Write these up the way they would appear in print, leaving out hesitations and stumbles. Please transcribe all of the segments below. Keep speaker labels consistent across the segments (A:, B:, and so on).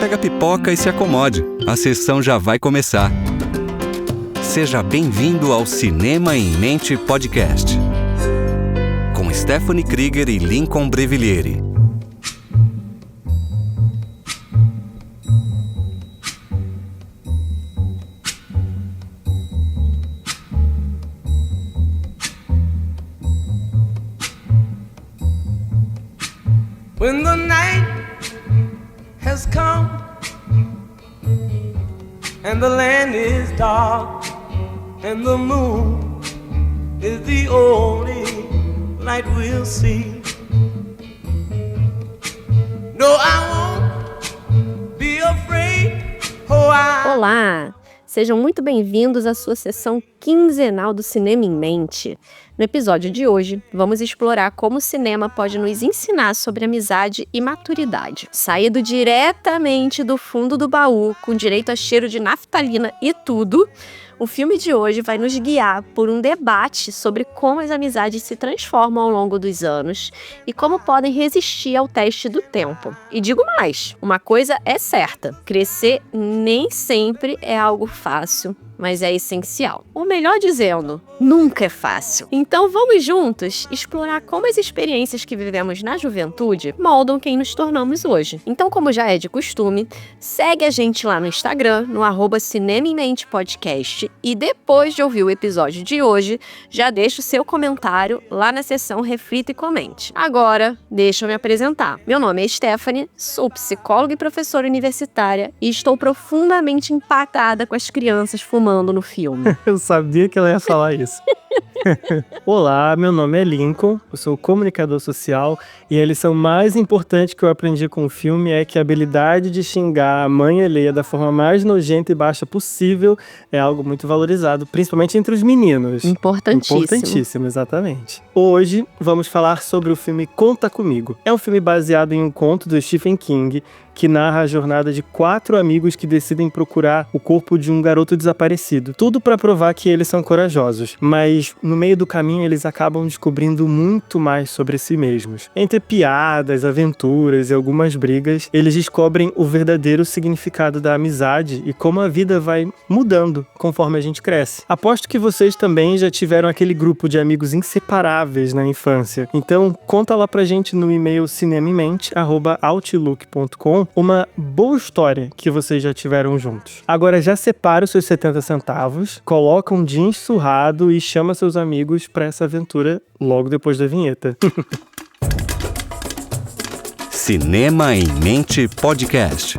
A: Pega a pipoca e se acomode. A sessão já vai começar. Seja bem-vindo ao Cinema em Mente Podcast, com Stephanie Krieger e Lincoln Brevilieri.
B: When the night has come and the land is dark and the moon is the only light we'll see. No, I won't be afraid.
C: Olá! Sejam muito bem-vindos à sua sessão quinzenal do Cinema em Mente. No episódio de hoje, vamos explorar como o cinema pode nos ensinar sobre amizade e maturidade. Saído diretamente do fundo do baú, com direito a cheiro de naftalina e tudo, o filme de hoje vai nos guiar por um debate sobre como as amizades se transformam ao longo dos anos e como podem resistir ao teste do tempo. E digo mais, uma coisa é certa, crescer nem sempre é algo fácil, mas é essencial. Ou melhor dizendo, nunca é fácil. Então vamos juntos explorar como as experiências que vivemos na juventude moldam quem nos tornamos hoje. Então, como já é de costume, segue a gente lá no Instagram, no @Cinema em Mente Podcast, e depois de ouvir o episódio de hoje, já deixa o seu comentário lá na seção Reflita e Comente. Agora, deixa eu me apresentar. Meu nome é Stephanie, sou psicóloga e professora universitária e estou profundamente impactada com as crianças fumando no filme.
D: Eu sabia que ela ia falar isso. Olá, meu nome é Lincoln, eu sou comunicador social e a lição mais importante que eu aprendi com o filme é que a habilidade de xingar a mãe alheia da forma mais nojenta e baixa possível é algo muito valorizado, principalmente entre os meninos. Importantíssimo, exatamente. Hoje vamos falar sobre o filme Conta Comigo. É um filme baseado em um conto do Stephen King que narra a jornada de 4 amigos que decidem procurar o corpo de um garoto desaparecido. Tudo para provar que eles são corajosos, mas no meio do caminho eles acabam descobrindo muito mais sobre si mesmos. Entre piadas, aventuras e algumas brigas, eles descobrem o verdadeiro significado da amizade e como a vida vai mudando conforme a gente cresce. Aposto que vocês também já tiveram aquele grupo de amigos inseparáveis na infância. Então, conta lá pra gente no e-mail cinemaemente@outlook.com uma boa história que vocês já tiveram juntos. Agora já separa os seus 70 centavos, coloca um jeans surrado e chama seus amigos pra essa aventura logo depois da vinheta.
A: Cinema em Mente Podcast.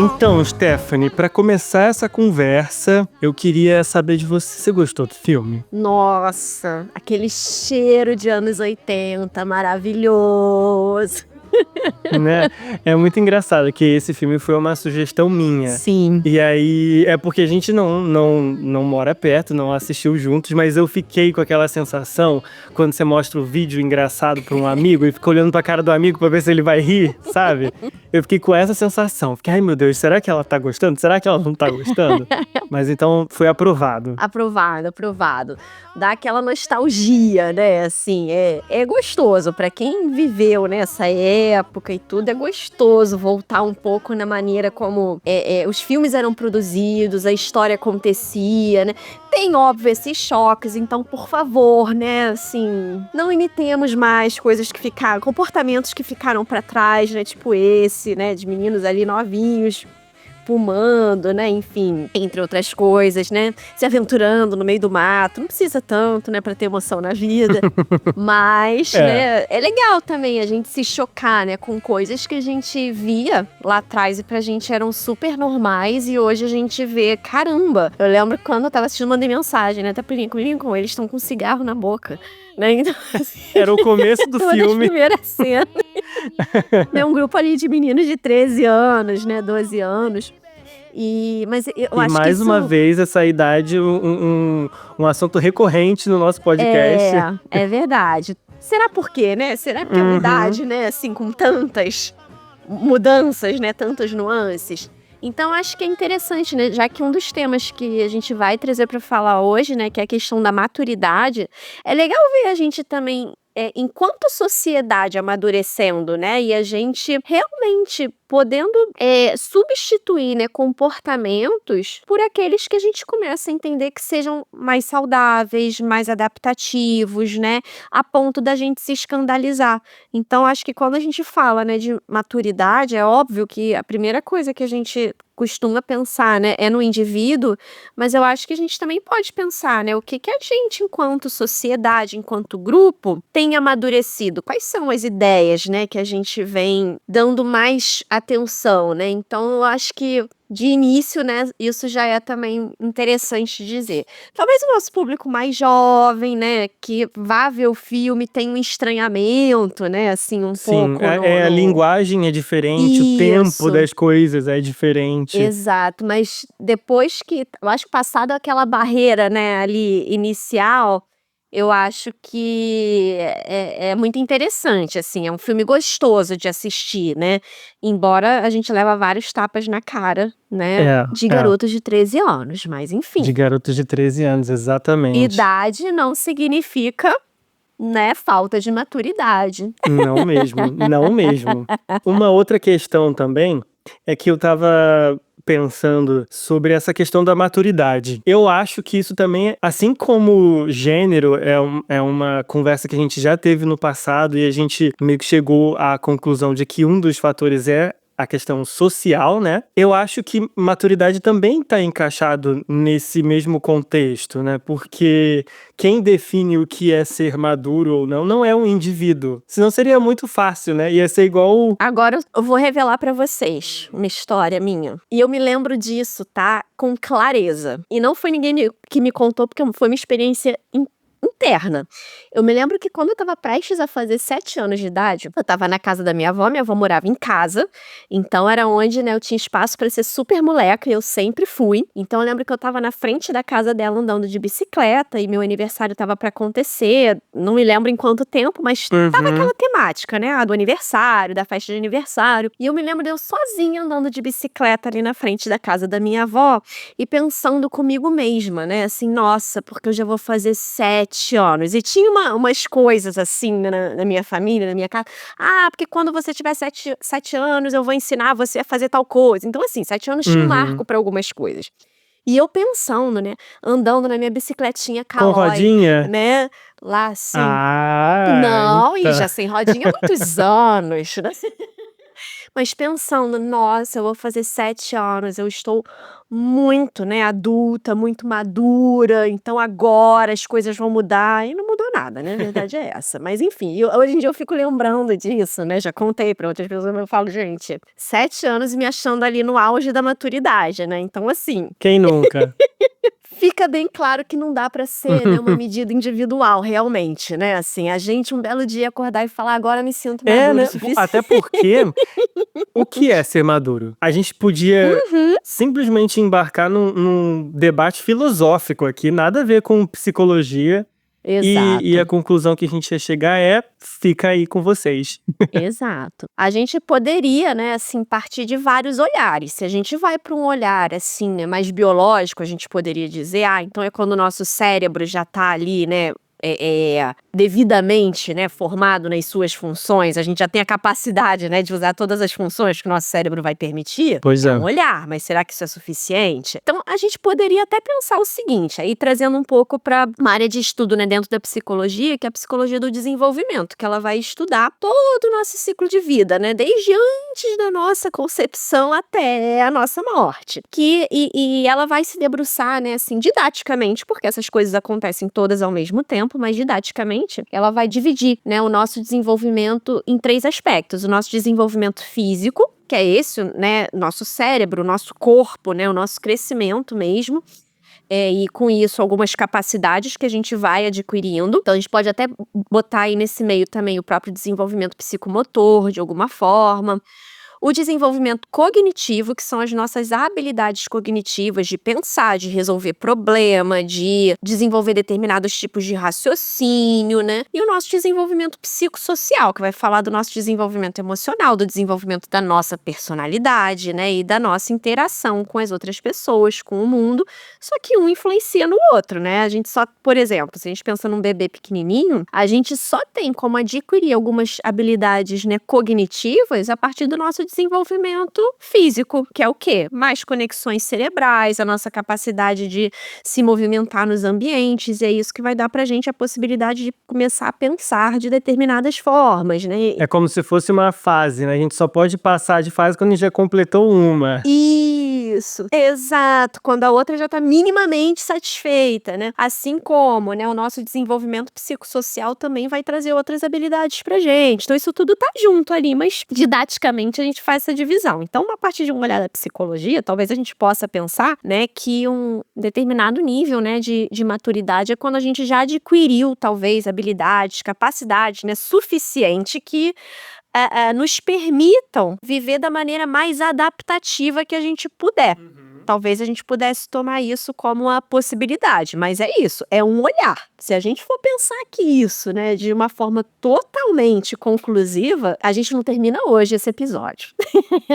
D: Então, Stephanie, pra começar essa conversa, eu queria saber de você. Você gostou do filme?
C: Nossa, aquele cheiro de anos 80, maravilhoso.
D: Né? É muito engraçado que esse filme foi uma sugestão minha.
C: Sim.
D: E aí, é porque a gente não mora perto, não assistiu juntos, mas eu fiquei com aquela sensação quando você mostra o vídeo engraçado pra um amigo e fica olhando pra cara do amigo pra ver se ele vai rir, sabe? Eu fiquei com essa sensação. Fiquei, ai meu Deus, será que ela tá gostando? Será que ela não tá gostando? Mas então foi aprovado.
C: Aprovado. Dá aquela nostalgia, né? Assim, é gostoso. Pra quem viveu nessa época e tudo, é gostoso voltar um pouco na maneira como os filmes eram produzidos, a história acontecia, né? Tem, óbvio, esses choques, então, por favor, né? Assim, não imitemos mais coisas que ficaram, comportamentos que ficaram pra trás, né? Tipo esse, né? De meninos ali novinhos, fumando, né, enfim, entre outras coisas, né, se aventurando no meio do mato, não precisa tanto, né, pra ter emoção na vida, mas, né, é legal também a gente se chocar, né, com coisas que a gente via lá atrás e pra gente eram super normais e hoje a gente vê, caramba, eu lembro quando eu tava assistindo, mandei mensagem, né, até pro Lincoln, eles estão com cigarro na boca, né, então, assim,
D: era o começo do filme.
C: Uma das primeiras cenas. É um grupo ali de meninos de 13 anos, né, 12 anos. Mas eu
D: E
C: acho que
D: mais uma vez, essa idade, um assunto recorrente no nosso podcast.
C: É verdade. Será por quê, né? Será porque é uma idade, né, assim, com tantas mudanças, né, tantas nuances? Então, acho que é interessante, né, já que um dos temas que a gente vai trazer para falar hoje, né, que é a questão da maturidade, é legal ver a gente também, enquanto sociedade amadurecendo, né, e a gente realmente podendo substituir, né, comportamentos por aqueles que a gente começa a entender que sejam mais saudáveis, mais adaptativos, né, a ponto da gente se escandalizar. Então, acho que quando a gente fala, né, de maturidade, é óbvio que a primeira coisa que a gente costuma pensar, né, é no indivíduo, mas eu acho que a gente também pode pensar, né, o que a gente, enquanto sociedade, enquanto grupo, tem amadurecido. Quais são as ideias, né, que a gente vem dando mais atenção, né? Então, eu acho que de início, né, isso já é também interessante dizer. Talvez o nosso público mais jovem, né, que vá ver o filme, tem um estranhamento, né, assim, um
D: Sim,
C: pouco
D: a linguagem é diferente, o tempo
C: Isso.
D: das coisas é diferente.
C: Exato, mas depois que, eu acho que passada aquela barreira, né, ali inicial, eu acho que é muito interessante, assim, é um filme gostoso de assistir, né, embora a gente leva vários tapas na cara, né, de garotos de 13 anos, mas enfim.
D: De garotos de 13 anos, exatamente.
C: Idade não significa, né, falta de maturidade.
D: Não mesmo, não mesmo. Uma outra questão também é que eu tava pensando sobre essa questão da maturidade. Eu acho que isso também, assim como gênero, é uma conversa que a gente já teve no passado e a gente meio que chegou à conclusão de que um dos fatores é a questão social, né? Eu acho que maturidade também está encaixado nesse mesmo contexto, né? Porque quem define o que é ser maduro ou não é um indivíduo. Senão seria muito fácil, né? Ia ser igual...
C: Agora eu vou revelar pra vocês uma história minha. E eu me lembro disso, tá? Com clareza. E não foi ninguém que me contou, porque foi uma experiência interna. Eu me lembro que quando eu tava prestes a fazer 7 anos de idade, eu tava na casa da minha avó morava em casa, então era onde, né, eu tinha espaço pra ser super moleca, e eu sempre fui. Então eu lembro que eu tava na frente da casa dela andando de bicicleta, e meu aniversário tava pra acontecer, não me lembro em quanto tempo, mas tava aquela temática, né, do aniversário, da festa de aniversário, e eu me lembro de eu sozinha andando de bicicleta ali na frente da casa da minha avó, e pensando comigo mesma, né, assim, nossa, porque eu já vou fazer 7 anos. E tinha umas coisas assim na minha família, na minha casa. Ah, porque quando você tiver 7 anos, eu vou ensinar você a fazer tal coisa. Então, assim, 7 anos tinha um marco para algumas coisas. E eu pensando, né, andando na minha bicicletinha
D: Com
C: Caloi,
D: rodinha?
C: né, lá assim.
D: Ah,
C: E já sem rodinha há muitos anos, né? Mas pensando, nossa, eu vou fazer 7 anos, eu estou muito, né, adulta, muito madura, então agora as coisas vão mudar. E não mudou nada, né, a verdade é essa. Mas enfim, hoje em dia eu fico lembrando disso, né, já contei para outras pessoas, mas eu falo, gente, 7 anos e me achando ali no auge da maturidade, né, então assim...
D: Quem nunca?
C: Fica bem claro que não dá pra ser, né, uma medida individual, realmente, né, assim, a gente um belo dia acordar e falar, agora eu me sinto maduro
D: né?
C: o suficiente.
D: Até porque, o que é ser maduro? A gente podia simplesmente embarcar num debate filosófico aqui, nada a ver com psicologia.
C: Exato.
D: E a conclusão que a gente ia chegar fica aí com vocês.
C: Exato. A gente poderia, né, assim, partir de vários olhares. Se a gente vai para um olhar, assim, né, mais biológico, a gente poderia dizer, então é quando o nosso cérebro já tá ali, né, devidamente, né, formado nas suas funções, a gente já tem a capacidade, né, de usar todas as funções que o nosso cérebro vai permitir.
D: Pois é.
C: Um olhar, mas será que isso é suficiente? Então, a gente poderia até pensar o seguinte, aí trazendo um pouco para uma área de estudo, né, dentro da psicologia, que é a psicologia do desenvolvimento, que ela vai estudar todo o nosso ciclo de vida, né, desde antes da nossa concepção até a nossa morte. E ela vai se debruçar, né, assim, didaticamente, porque essas coisas acontecem todas ao mesmo tempo, mas didaticamente, ela vai dividir, né, o nosso desenvolvimento em 3 aspectos. O nosso desenvolvimento físico, que é esse, né, nosso cérebro, o nosso corpo, né, o nosso crescimento mesmo. e com isso algumas capacidades que a gente vai adquirindo. Então a gente pode até botar aí nesse meio também o próprio desenvolvimento psicomotor, de alguma forma. O desenvolvimento cognitivo, que são as nossas habilidades cognitivas de pensar, de resolver problema, de desenvolver determinados tipos de raciocínio, né? E o nosso desenvolvimento psicossocial, que vai falar do nosso desenvolvimento emocional, do desenvolvimento da nossa personalidade, né? E da nossa interação com as outras pessoas, com o mundo. Só que um influencia no outro, né? A gente só, por exemplo, se a gente pensa num bebê pequenininho, a gente só tem como adquirir algumas habilidades, né, cognitivas a partir do nosso desenvolvimento físico, que é o quê? Mais conexões cerebrais, a nossa capacidade de se movimentar nos ambientes, e é isso que vai dar pra gente a possibilidade de começar a pensar de determinadas formas, né?
D: É como se fosse uma fase, né? A gente só pode passar de fase quando a gente já completou uma.
C: Isso, exato, quando a outra já está minimamente satisfeita, né? Assim como, né, o nosso desenvolvimento psicossocial também vai trazer outras habilidades pra gente. Então isso tudo tá junto ali, mas didaticamente a gente faz essa divisão. Então, a partir de um olhar da psicologia, talvez a gente possa pensar, né, que um determinado nível, né, de maturidade é quando a gente já adquiriu, talvez, habilidades, capacidades, né, suficiente que nos permitam viver da maneira mais adaptativa que a gente puder. Talvez a gente pudesse tomar isso como uma possibilidade, mas é isso, é um olhar. Se a gente for pensar que isso, né, de uma forma totalmente conclusiva, a gente não termina hoje esse episódio.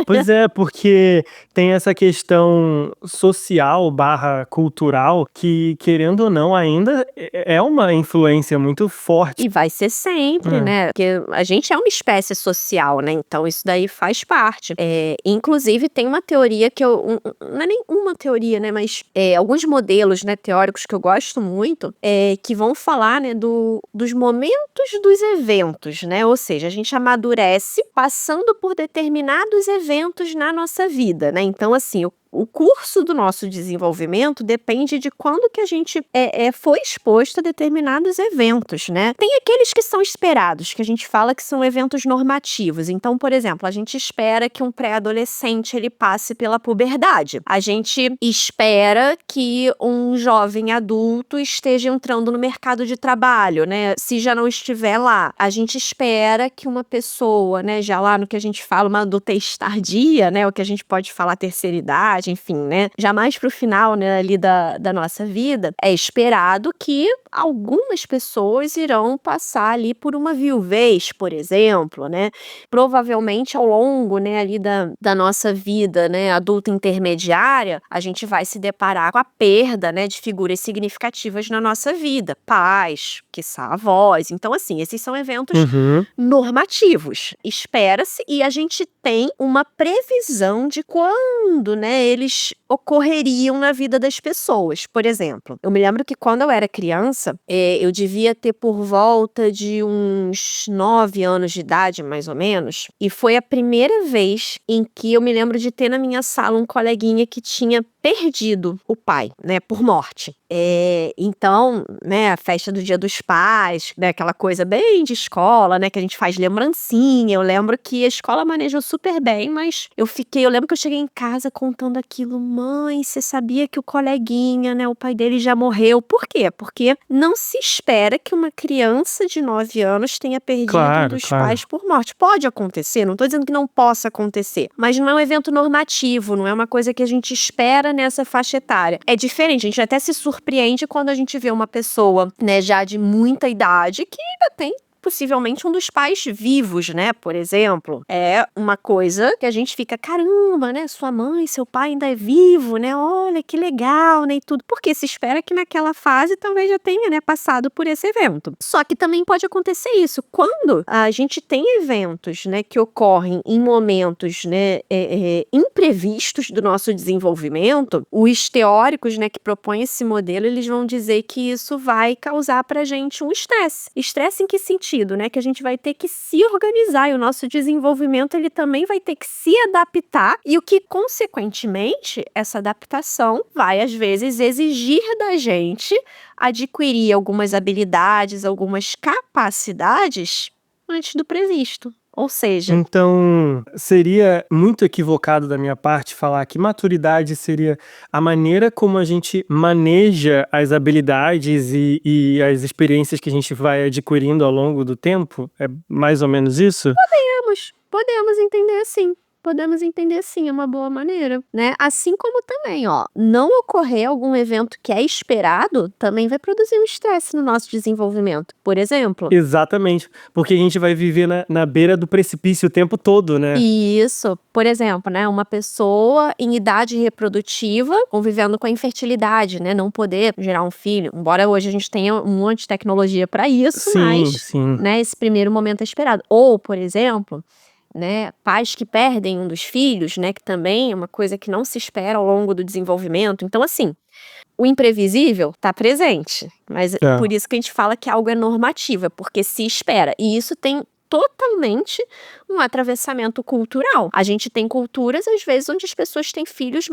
D: Pois é, porque tem essa questão social / cultural que, querendo ou não, ainda é uma influência muito forte.
C: E vai ser sempre, né? Porque a gente é uma espécie social, né? Então isso daí faz parte. Inclusive tem uma teoria que não é nem uma teoria, né? Mas alguns modelos, né, teóricos que eu gosto muito, que vão falar, né, dos momentos dos eventos, né? Ou seja, a gente amadurece passando por determinados eventos na nossa vida, né? Então, assim, o curso do nosso desenvolvimento depende de quando que a gente foi exposto a determinados eventos, né? Tem aqueles que são esperados, que a gente fala que são eventos normativos. Então, por exemplo, a gente espera que um pré-adolescente ele passe pela puberdade. A gente espera que um jovem adulto esteja entrando no mercado de trabalho, né? Se já não estiver lá. A gente espera que uma pessoa, né, já lá no que a gente fala, uma adultez tardia, né, o que a gente pode falar terceira idade, enfim, né, já mais pro final, né, ali da nossa vida, é esperado que algumas pessoas irão passar ali por uma viuvez, por exemplo, né, provavelmente ao longo, né, ali da nossa vida, né, adulta intermediária, a gente vai se deparar com a perda, né, de figuras significativas na nossa vida, pais, quiçá avós. Então, assim, esses são eventos normativos. Espera-se e a gente tem uma previsão de quando, né, eles ocorreriam na vida das pessoas. Por exemplo, eu me lembro que quando eu era criança, eu devia ter por volta de uns 9 anos de idade, mais ou menos, e foi a primeira vez em que eu me lembro de ter na minha sala um coleguinha que tinha perdido o pai, né, por morte. Então, né, a festa do Dia dos Pais, né, aquela coisa bem de escola, né, que a gente faz lembrancinha. Eu lembro que a escola manejou super bem, mas eu lembro que eu cheguei em casa contando aquilo: mãe, você sabia que o coleguinha, né, o pai dele já morreu? Por quê? Porque não se espera que uma criança de 9 anos tenha perdido um dos pais por morte. Pode acontecer, não tô dizendo que não possa acontecer, mas não é um evento normativo, não é uma coisa que a gente espera nessa faixa etária. É diferente, a gente até se surpreende quando a gente vê uma pessoa, né, já de muita idade que ainda tem possivelmente um dos pais vivos, né, por exemplo. É uma coisa que a gente fica, caramba, né, sua mãe, seu pai ainda é vivo, né, olha que legal, né, e tudo, porque se espera que naquela fase talvez já tenha, né, passado por esse evento. Só que também pode acontecer isso, quando a gente tem eventos, né, que ocorrem em momentos, né, imprevistos do nosso desenvolvimento, os teóricos, né, que propõem esse modelo, eles vão dizer que isso vai causar pra gente um estresse. Estresse em que sentido? Né, que a gente vai ter que se organizar e o nosso desenvolvimento ele também vai ter que se adaptar e o que, consequentemente, essa adaptação vai, às vezes, exigir da gente adquirir algumas habilidades, algumas capacidades antes do previsto. Ou seja,
D: Então, seria muito equivocado da minha parte falar que maturidade seria a maneira como a gente maneja as habilidades e as experiências que a gente vai adquirindo ao longo do tempo? É mais ou menos isso?
C: podemos entender assim. Podemos entender sim, é uma boa maneira, né? Assim como também, ó, não ocorrer algum evento que é esperado também vai produzir um estresse no nosso desenvolvimento. Por exemplo,
D: Exatamente, porque a gente vai viver na beira do precipício o tempo todo, né?
C: isso, por exemplo, né, uma pessoa em idade reprodutiva convivendo com a infertilidade, né, não poder gerar um filho, embora hoje a gente tenha um monte de tecnologia para isso,
D: Sim,
C: mas,
D: sim.
C: né, esse primeiro momento é esperado. Ou, por exemplo, né, pais que perdem um dos filhos, né, que também é uma coisa que não se espera ao longo do desenvolvimento. Então, assim, o imprevisível está presente, mas
D: É.
C: por isso que a gente fala que algo é normativo, é porque se espera. E isso tem totalmente um atravessamento cultural. A gente tem culturas, às vezes, onde as pessoas têm filhos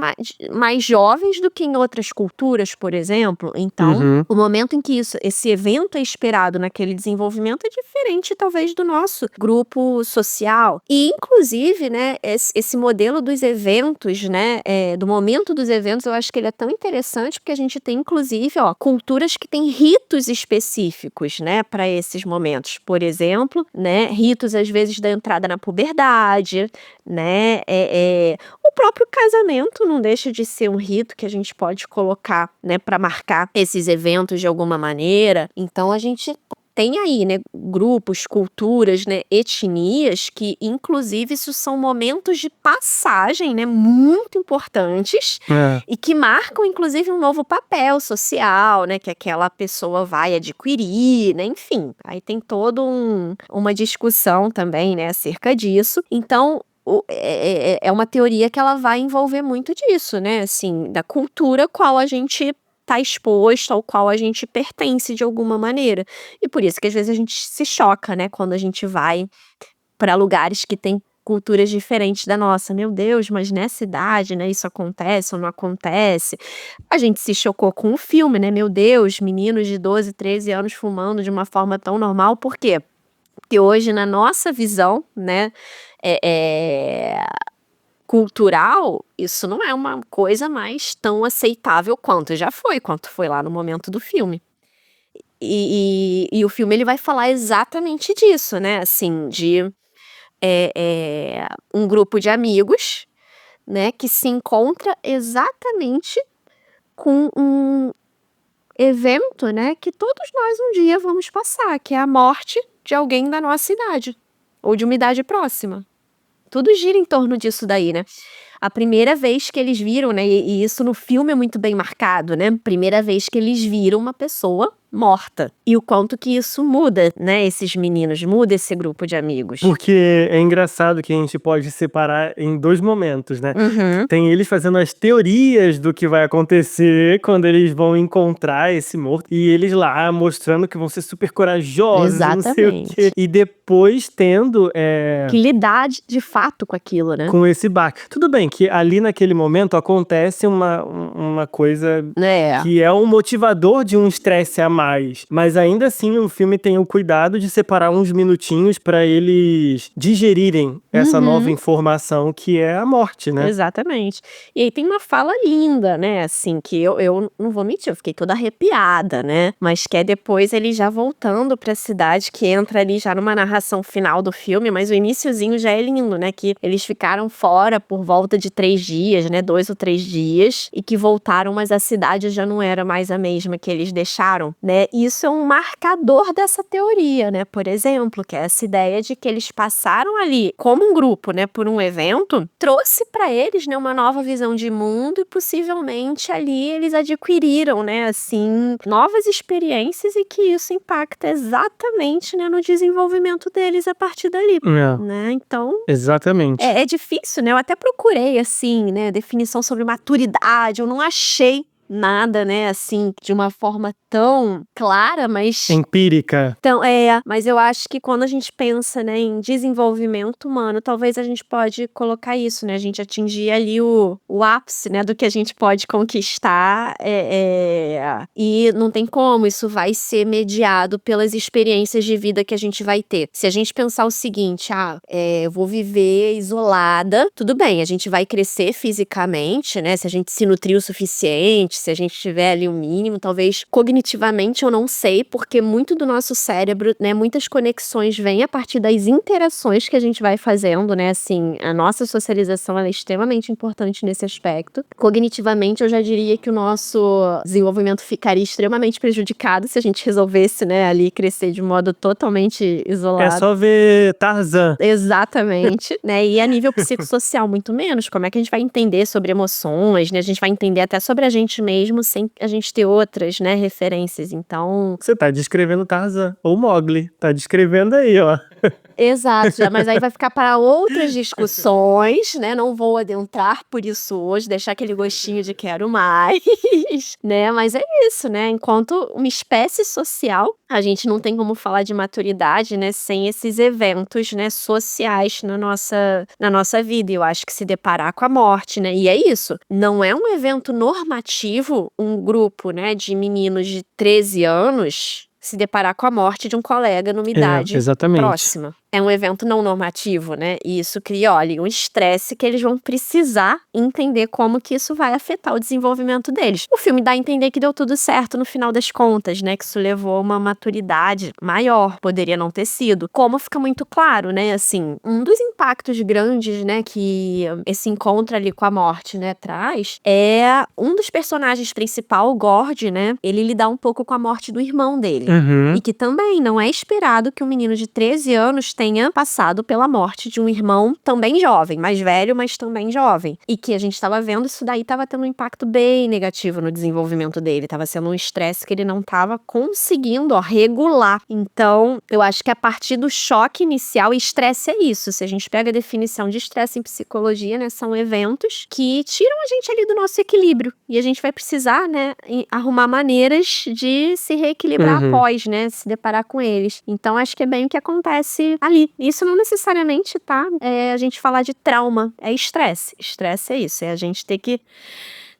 C: mais jovens do que em outras culturas, por exemplo. Então,
D: Uhum.
C: o momento em que esse evento é esperado naquele desenvolvimento é diferente, talvez, do nosso grupo social. E, inclusive, né, esse modelo dos eventos, né, do momento dos eventos, eu acho que ele é tão interessante porque a gente tem, inclusive, ó, culturas que têm ritos específicos, né, para esses momentos. Por exemplo, né, ritos, às vezes, da entrada na puberdade, né, o próprio casamento não deixa de ser um rito que a gente pode colocar, né, para marcar esses eventos de alguma maneira. Então, a gente tem aí, né, grupos, culturas, né, etnias que, inclusive, isso são momentos de passagem, né, muito importantes
D: É.
C: e que marcam, inclusive, um novo papel social, né, que aquela pessoa vai adquirir, né, enfim. Aí tem toda uma discussão também, né, acerca disso. Então, é uma teoria que ela vai envolver muito disso, né, assim, da cultura qual a gente tá exposto, ao qual a gente pertence de alguma maneira. E por isso que às vezes a gente se choca, né, quando a gente vai para lugares que têm culturas diferentes da nossa. Meu Deus, mas nessa idade, né, isso acontece ou não acontece? A gente se chocou com o filme, né? Meu Deus, meninos de 12, 13 anos fumando de uma forma tão normal. Por quê? Porque hoje, na nossa visão, né, cultural, isso não é uma coisa mais tão aceitável quanto foi lá no momento do filme. E o filme ele vai falar exatamente disso, né? Assim, de um grupo de amigos, né, que se encontra exatamente com um evento, né, que todos nós um dia vamos passar, que é a morte de alguém da nossa idade ou de uma idade próxima. Tudo gira em torno disso daí, né? A primeira vez que eles viram, né, e isso no filme é muito bem marcado, né? Primeira vez que eles viram uma pessoa morta. E o quanto que isso muda, né, esses meninos, muda esse grupo de amigos.
D: Porque é engraçado que a gente pode separar em 2 momentos, né?
C: Uhum.
D: Tem eles fazendo as teorias do que vai acontecer quando eles vão encontrar esse morto. E eles lá mostrando que vão ser super corajosos e não sei o
C: Exatamente.
D: quê. E depois tendo
C: Que lidar de fato com aquilo, né?
D: com esse baque. Tudo bem que ali naquele momento acontece uma coisa que é um motivador de um estresse a mais. Mas ainda assim o filme tem o cuidado de separar uns minutinhos para eles digerirem essa nova informação que é a morte, né?
C: Exatamente. E aí tem uma fala linda, né, assim, que eu não vou mentir, eu fiquei toda arrepiada, né, mas que é depois ele já voltando pra cidade, que entra ali já numa narração final do filme, mas o iniciozinho já é lindo, né, que eles ficaram fora por volta de 3 dias, né, 2 ou 3 dias, e que voltaram, mas a cidade já não era mais a mesma que eles deixaram, né, e isso é um marcador dessa teoria, né, por exemplo, que é essa ideia de que eles passaram ali como um grupo, né, por um evento, trouxe pra eles, né, uma nova visão de mundo e possivelmente ali eles adquiriram, né, assim, novas experiências e que isso impacta exatamente, né, no desenvolvimento deles a partir dali, né, então
D: Exatamente.
C: é difícil, né, eu até procurei, assim, né, definição sobre maturidade, eu não achei nada, né, assim, de uma forma tão clara, mas...
D: Empírica.
C: Então, mas eu acho que quando a gente pensa, né, em desenvolvimento humano, talvez a gente pode colocar isso, né, a gente atingir ali o ápice, né, do que a gente pode conquistar, e não tem como, isso vai ser mediado pelas experiências de vida que a gente vai ter. Se a gente pensar o seguinte, eu vou viver isolada, tudo bem, a gente vai crescer fisicamente, né, se a gente se nutrir o suficiente, se a gente tiver ali o mínimo, talvez cognitivamente eu não sei, porque muito do nosso cérebro, né, muitas conexões vêm a partir das interações que a gente vai fazendo, né, assim, a nossa socialização ela é extremamente importante nesse aspecto. Cognitivamente eu já diria que o nosso desenvolvimento ficaria extremamente prejudicado se a gente resolvesse, né, ali crescer de modo totalmente isolado.
D: É só ver Tarzan.
C: Exatamente, né, e a nível psicossocial muito menos, como é que a gente vai entender sobre emoções, né, a gente vai entender até sobre a gente mesmo sem a gente ter outras, né, referências, então...
D: Você tá descrevendo Tarzan, ou Mowgli, tá descrevendo aí, ó.
C: Exato, mas aí vai ficar para outras discussões, né, não vou adentrar por isso hoje, deixar aquele gostinho de quero mais, né, mas é isso, né, enquanto uma espécie social, a gente não tem como falar de maturidade, né, sem esses eventos, né, sociais na nossa vida, e eu acho que se deparar com a morte, né, e é isso, não é um evento normativo, um grupo, né, de meninos de 13 anos se deparar com a morte de um colega numa idade próxima. É um evento não normativo, né? E isso cria, olha, um estresse que eles vão precisar entender como que isso vai afetar o desenvolvimento deles. O filme dá a entender que deu tudo certo no final das contas, né? Que isso levou a uma maturidade maior. Poderia não ter sido. Como fica muito claro, né? Assim, um dos impactos grandes, né? Que esse encontro ali com a morte, né? Traz, é um dos personagens principal, o Gord, né? Ele lidar um pouco com a morte do irmão dele.
D: Uhum.
C: E que também não é esperado que um menino de 13 anos tenha passado pela morte de um irmão também jovem, mais velho, mas também jovem. E que a gente estava vendo, isso daí estava tendo um impacto bem negativo no desenvolvimento dele. Estava sendo um estresse que ele não estava conseguindo, regular. Então, eu acho que a partir do choque inicial, e estresse é isso. Se a gente pega a definição de estresse em psicologia, né, são eventos que tiram a gente ali do nosso equilíbrio. E a gente vai precisar, né, arrumar maneiras de se reequilibrar após, né, se deparar com eles. Então, acho que é bem o que acontece ali. Isso não necessariamente a gente falar de trauma, é estresse. Estresse é isso, é a gente ter que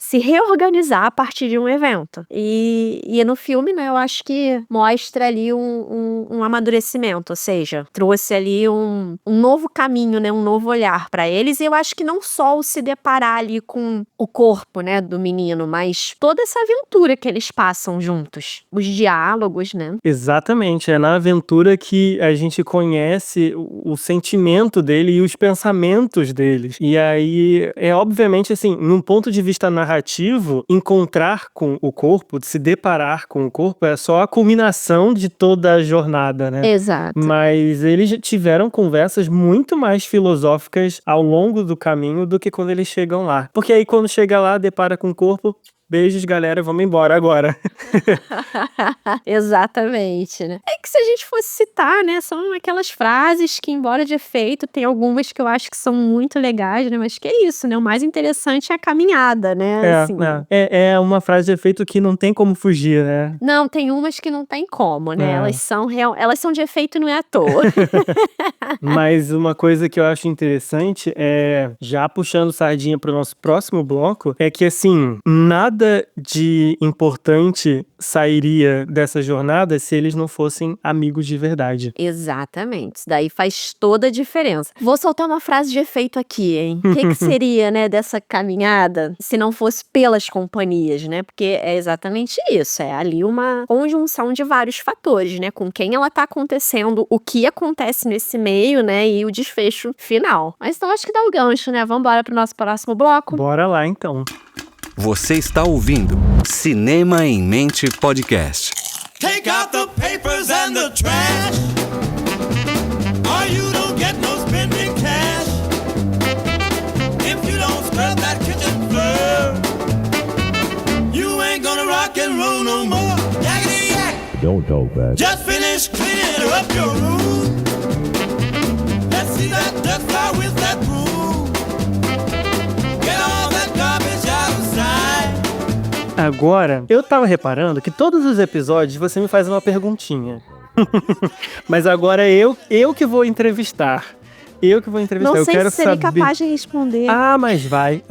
C: se reorganizar a partir de um evento. E no filme, né, eu acho que mostra ali um amadurecimento, ou seja, trouxe ali um novo caminho, né, um novo olhar para eles, e eu acho que não só o se deparar ali com o corpo, né, do menino, mas toda essa aventura que eles passam juntos, os diálogos, né.
D: Exatamente, é na aventura que a gente conhece o sentimento dele e os pensamentos deles. E aí, obviamente assim, num ponto de vista narrativo, encontrar com o corpo, se deparar com o corpo, é só a culminação de toda a jornada, né?
C: Exato.
D: Mas eles tiveram conversas muito mais filosóficas ao longo do caminho do que quando eles chegam lá. Porque aí quando chega lá, depara com o corpo... Beijos, galera, vamos embora agora.
C: Exatamente, né? É que se a gente fosse citar, né, são aquelas frases que, embora de efeito, tem algumas que eu acho que são muito legais, né, mas que é isso, né, o mais interessante é a caminhada, né, assim.
D: É uma frase de efeito que não tem como fugir, né?
C: Não, tem umas que não tem como, né, elas são de efeito e não é à toa.
D: Mas uma coisa que eu acho interessante é, já puxando sardinha pro nosso próximo bloco, é que assim, nada de importante sairia dessa jornada se eles não fossem amigos de verdade.
C: Exatamente, isso daí faz toda a diferença. Vou soltar uma frase de efeito aqui, hein? O que seria, né, dessa caminhada se não fosse pelas companhias, né? Porque é exatamente isso, é ali uma conjunção de vários fatores, né? Com quem ela tá acontecendo, o que acontece nesse meio, né? E o desfecho final. Mas então acho que dá o gancho, né? Vamos embora pro nosso próximo bloco?
D: Bora lá, então.
A: Você está ouvindo Cinema em Mente Podcast.
B: Take out the papers and the trash, or you don't get no spending cash. If you don't scrub that kitchen floor, you ain't gonna rock and roll no more. Yakety yak.
E: Don't talk back.
B: Just finish cleaning up your room. Let's see that dust fly with that broom. Get all that garbage outside.
D: Agora, eu tava reparando que todos os episódios você me faz uma perguntinha. Mas agora eu que vou entrevistar. Eu que vou entrevistar.
C: Não
D: Eu
C: sei
D: quero
C: se serei
D: saber.
C: capaz de responder.
D: Ah, mas vai,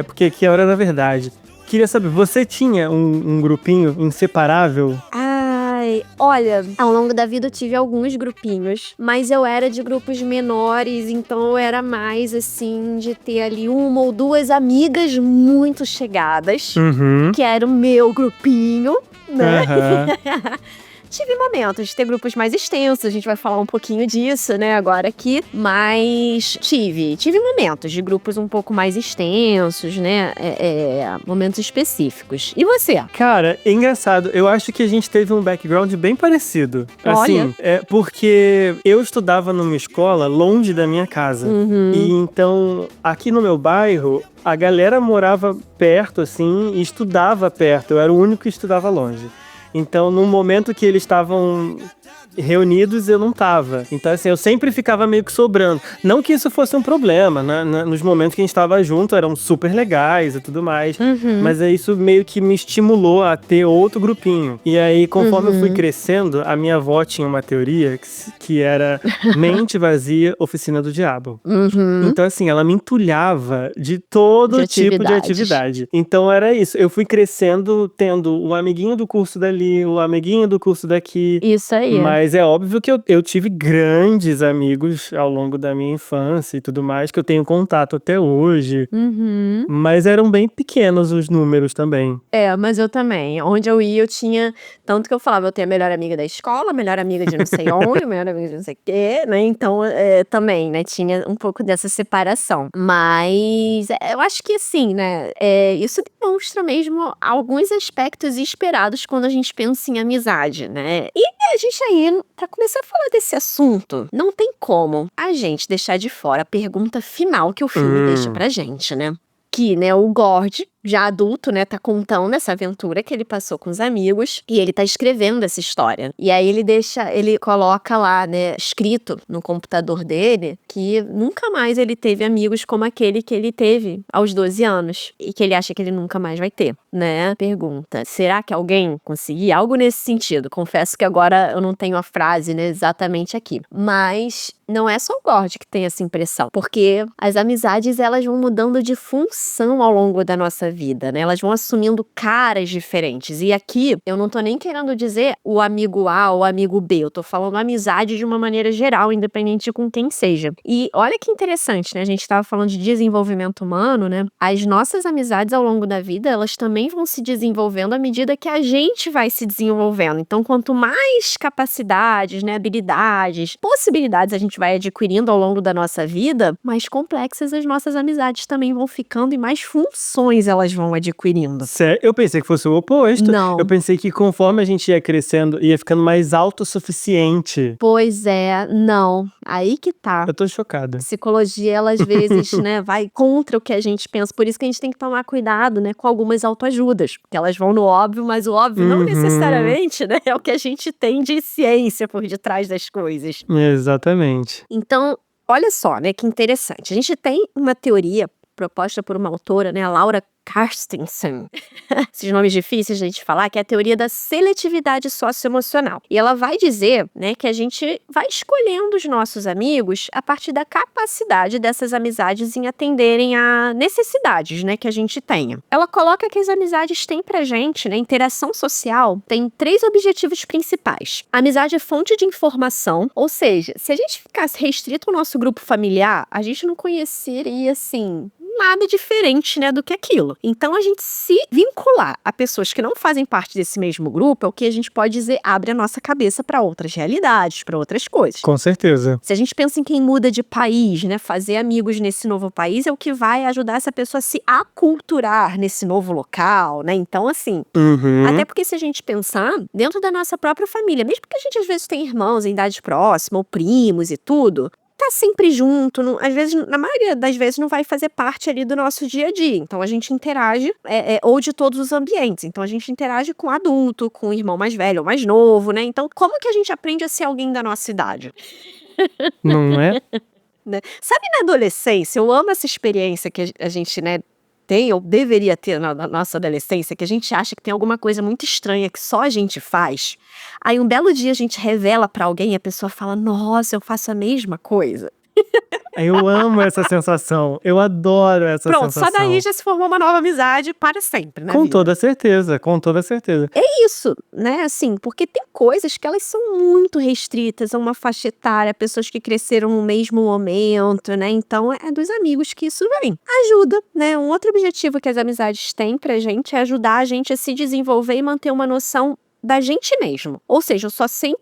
D: porque aqui é a hora da verdade. Queria saber, você tinha um grupinho inseparável?
C: Ai, olha, ao longo da vida eu tive alguns grupinhos, mas eu era de grupos menores, então eu era mais assim, de ter ali uma ou duas amigas muito chegadas,
D: Uhum.
C: que era o meu grupinho, né?
D: Aham.
C: Tive momentos de ter grupos mais extensos, a gente vai falar um pouquinho disso, né, agora aqui, mas tive momentos de grupos um pouco mais extensos, né, momentos específicos. E você?
D: Cara, é engraçado. Eu acho que a gente teve um background bem parecido.
C: Olha.
D: Assim, porque eu estudava numa escola longe da minha casa. E então, aqui no meu bairro, a galera morava perto, assim, e estudava perto. Eu era o único que estudava longe. Então, no momento que eles estavam reunidos, eu não tava. Então, assim, eu sempre ficava meio que sobrando. Não que isso fosse um problema, né? Nos momentos que a gente tava junto, eram super legais e tudo mais. Mas isso meio que me estimulou a ter outro grupinho. E aí, conforme eu fui crescendo, a minha avó tinha uma teoria que era mente vazia, oficina do diabo. Então, assim, ela me entulhava de todo
C: De
D: tipo de
C: atividades.
D: atividade. Então, era isso. Eu fui crescendo tendo um amiguinho do curso dali, um amiguinho do curso daqui.
C: Isso aí.
D: Mas é óbvio que eu tive grandes amigos ao longo da minha infância e tudo mais, que eu tenho contato até hoje. Mas eram bem pequenos os números também.
C: Mas eu também. Onde eu ia, eu tinha... Tanto que eu falava, eu tenho a melhor amiga da escola, a melhor amiga de não sei onde, a melhor amiga de não sei o quê, né? Então, também, né? Tinha um pouco dessa separação. Mas eu acho que, assim, né? Isso demonstra mesmo alguns aspectos esperados quando a gente pensa em amizade, né? E a gente aí, pra começar a falar desse assunto, não tem como a gente deixar de fora a pergunta final que o filme deixa pra gente, né? Que, né, o Gord, já adulto, né, tá contando essa aventura que ele passou com os amigos e ele tá escrevendo essa história. E aí ele coloca lá, né, escrito no computador dele que nunca mais ele teve amigos como aquele que ele teve aos 12 anos e que ele acha que ele nunca mais vai ter, né? Pergunta, será que alguém conseguia? Algo nesse sentido. Confesso que agora eu não tenho a frase, né, exatamente aqui. Mas não é só o Gord que tem essa impressão, porque as amizades, elas vão mudando de função ao longo da nossa vida, né? Elas vão assumindo caras diferentes. E aqui, eu não tô nem querendo dizer o amigo A ou o amigo B, eu tô falando amizade de uma maneira geral, independente de com quem seja. E olha que interessante, né? A gente tava falando de desenvolvimento humano, né? As nossas amizades ao longo da vida, elas também vão se desenvolvendo à medida que a gente vai se desenvolvendo. Então, quanto mais capacidades, né, habilidades, possibilidades a gente vai adquirindo ao longo da nossa vida, mais complexas as nossas amizades também vão ficando e mais funções elas vão adquirindo.
D: Sério? Eu pensei que fosse o oposto.
C: Não.
D: Eu pensei que conforme a gente ia crescendo, ia ficando mais autossuficiente.
C: Pois é, não. Aí que tá.
D: Eu tô chocada.
C: Psicologia, ela às vezes, né, vai contra o que a gente pensa. Por isso que a gente tem que tomar cuidado, né, com algumas autoajudas. Porque elas vão no óbvio, mas o óbvio não necessariamente, né, é o que a gente tem de ciência por detrás das coisas.
D: Exatamente.
C: Então, olha só, né, que interessante. A gente tem uma teoria proposta por uma autora, né, a Laura Carstensen. Esses nomes difíceis de a gente falar, que é a teoria da seletividade socioemocional. E ela vai dizer, né, que a gente vai escolhendo os nossos amigos a partir da capacidade dessas amizades em atenderem a necessidades, né, que a gente tenha. Ela coloca que as amizades têm pra gente, né, interação social, tem 3 objetivos principais. A amizade é fonte de informação, ou seja, se a gente ficasse restrito ao nosso grupo familiar, a gente não conheceria, assim, nada diferente, né, do que aquilo. Então, a gente se vincular a pessoas que não fazem parte desse mesmo grupo é o que a gente pode dizer abre a nossa cabeça para outras realidades, para outras coisas.
D: Com certeza.
C: Se a gente pensa em quem muda de país, né, fazer amigos nesse novo país é o que vai ajudar essa pessoa a se aculturar nesse novo local, né? Então, assim, até porque se a gente pensar dentro da nossa própria família, mesmo que a gente às vezes tenha irmãos em idade próxima ou primos e tudo, tá sempre junto, às vezes, na maioria das vezes não vai fazer parte ali do nosso dia a dia, então a gente interage, ou de todos os ambientes, então a gente interage com adulto, com o irmão mais velho ou mais novo, né, então como que a gente aprende a ser alguém da nossa idade?
D: Não é?
C: Né? Sabe, na adolescência, eu amo essa experiência que a gente, né, tem, ou deveria ter na nossa adolescência, que a gente acha que tem alguma coisa muito estranha que só a gente faz. Aí um belo dia a gente revela pra alguém e a pessoa fala, nossa, eu faço a mesma coisa.
D: Eu amo essa sensação. Eu adoro essa
C: Pronto,
D: sensação.
C: só daí já se formou uma nova amizade para sempre, né?
D: Com toda certeza, com toda certeza.
C: É isso, né? Assim, porque tem coisas que elas são muito restritas a uma faixa etária, pessoas que cresceram no mesmo momento, né? Então é dos amigos que isso vem. Ajuda, né? Um outro objetivo que as amizades têm pra gente é ajudar a gente a se desenvolver e manter uma noção da gente mesmo. Ou seja, eu só sei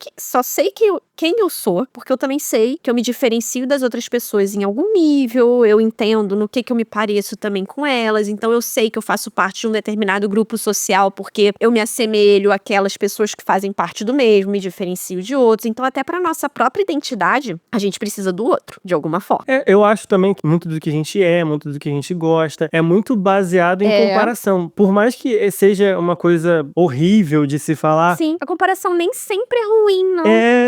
C: quem eu sou, porque eu também sei que eu me diferencio das outras pessoas em algum nível, eu entendo no que eu me pareço também com elas, então eu sei que eu faço parte de um determinado grupo social porque eu me assemelho àquelas pessoas que fazem parte do mesmo, me diferencio de outros, então até para nossa própria identidade, a gente precisa do outro, de alguma forma.
D: Eu acho também que muito do que a gente muito do que a gente gosta, é muito baseado em comparação. Por mais que seja uma coisa horrível de se falar.
C: Sim, a comparação nem sempre é ruim, não.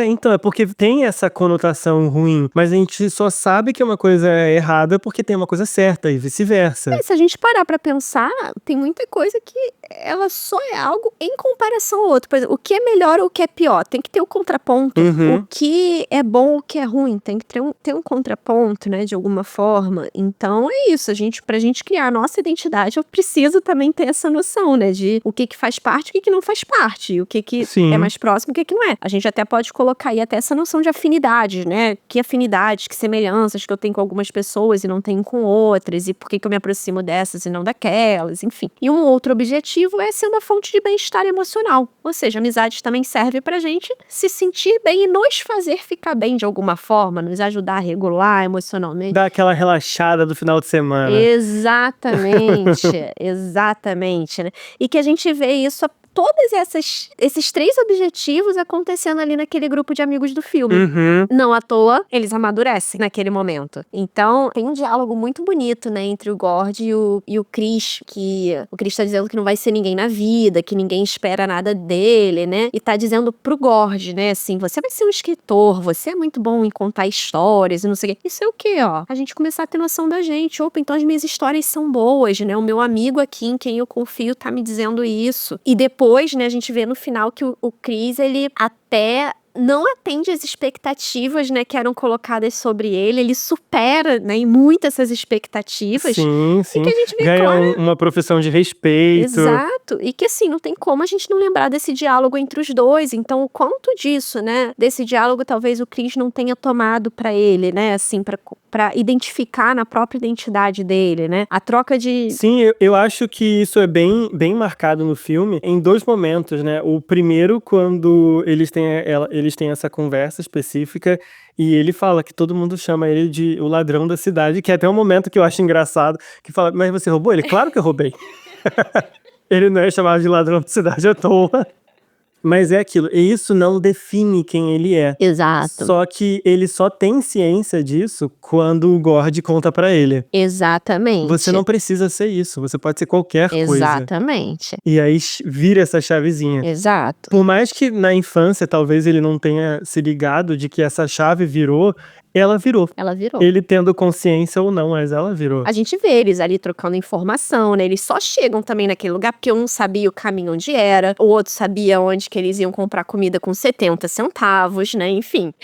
D: Então, é porque tem essa conotação ruim, mas a gente só sabe que é uma coisa errada porque tem uma coisa certa e vice-versa.
C: Se a gente parar pra pensar, tem muita coisa que ela só é algo em comparação ao outro. Por exemplo, o que é melhor ou o que é pior? Tem que ter o contraponto.
D: Uhum.
C: O que é bom ou o que é ruim? Tem que ter um contraponto, né, de alguma forma. Então é isso, pra gente criar a nossa identidade, eu preciso também ter essa noção, né, de o que faz parte e o que não faz parte. O que
D: Sim.
C: é mais próximo e o que não é. A gente até pode colocar aí até essa noção de afinidade, né? Que afinidades, que semelhanças que eu tenho com algumas pessoas e não tenho com outras, e por que eu me aproximo dessas e não daquelas, enfim. E um outro objetivo é ser uma fonte de bem-estar emocional. Ou seja, a amizade também serve pra gente se sentir bem e nos fazer ficar bem de alguma forma, nos ajudar a regular emocionalmente.
D: Dá aquela relaxada do final de semana.
C: Exatamente, exatamente, né? E que a gente vê isso todos esses 3 objetivos acontecendo ali naquele grupo de amigos do filme.
D: Uhum.
C: Não à toa, eles amadurecem naquele momento. Então, tem um diálogo muito bonito, né, entre o Gord e o Chris, que o Chris tá dizendo que não vai ser ninguém na vida, que ninguém espera nada dele, né, e tá dizendo pro Gord, né, assim, você vai ser um escritor, você é muito bom em contar histórias e não sei o quê. Isso é o quê, ó? A gente começar a ter noção da gente. Opa, então as minhas histórias são boas, né, o meu amigo aqui em quem eu confio tá me dizendo isso. E depois, né, a gente vê no final que o Chris, ele até não atende às expectativas, né, que eram colocadas sobre ele supera, né, em muito essas expectativas.
D: Sim.
C: E que a gente vê,
D: ganha
C: claro,
D: uma profissão de respeito.
C: Exato, e que assim, não tem como a gente não lembrar desse diálogo entre os dois, então o quanto disso, né, desse diálogo talvez o Chris não tenha tomado pra ele, né, assim, pra identificar na própria identidade dele, né, a troca de...
D: Sim, eu acho que isso é bem, bem marcado no filme em 2 momentos, né, o primeiro quando eles têm essa conversa específica e ele fala que todo mundo chama ele de o ladrão da cidade, que é até um momento que eu acho engraçado, que fala, mas você roubou? Ele, claro que eu roubei. Ele não é chamado de ladrão da cidade à toa. Mas é aquilo, e isso não define quem ele é.
C: Exato.
D: Só que ele só tem ciência disso quando o Gord conta pra ele.
C: Exatamente.
D: Você não precisa ser isso, você pode ser qualquer coisa.
C: Exatamente.
D: E aí vira essa chavezinha.
C: Exato.
D: Por mais que na infância talvez ele não tenha se ligado de que essa chave virou, ela virou.
C: Ela virou.
D: Ele tendo consciência ou não, mas ela virou.
C: A gente vê eles ali trocando informação, né? Eles só chegam também naquele lugar porque um sabia o caminho onde era, o outro sabia onde que eles iam comprar comida com 70 centavos, né? Enfim.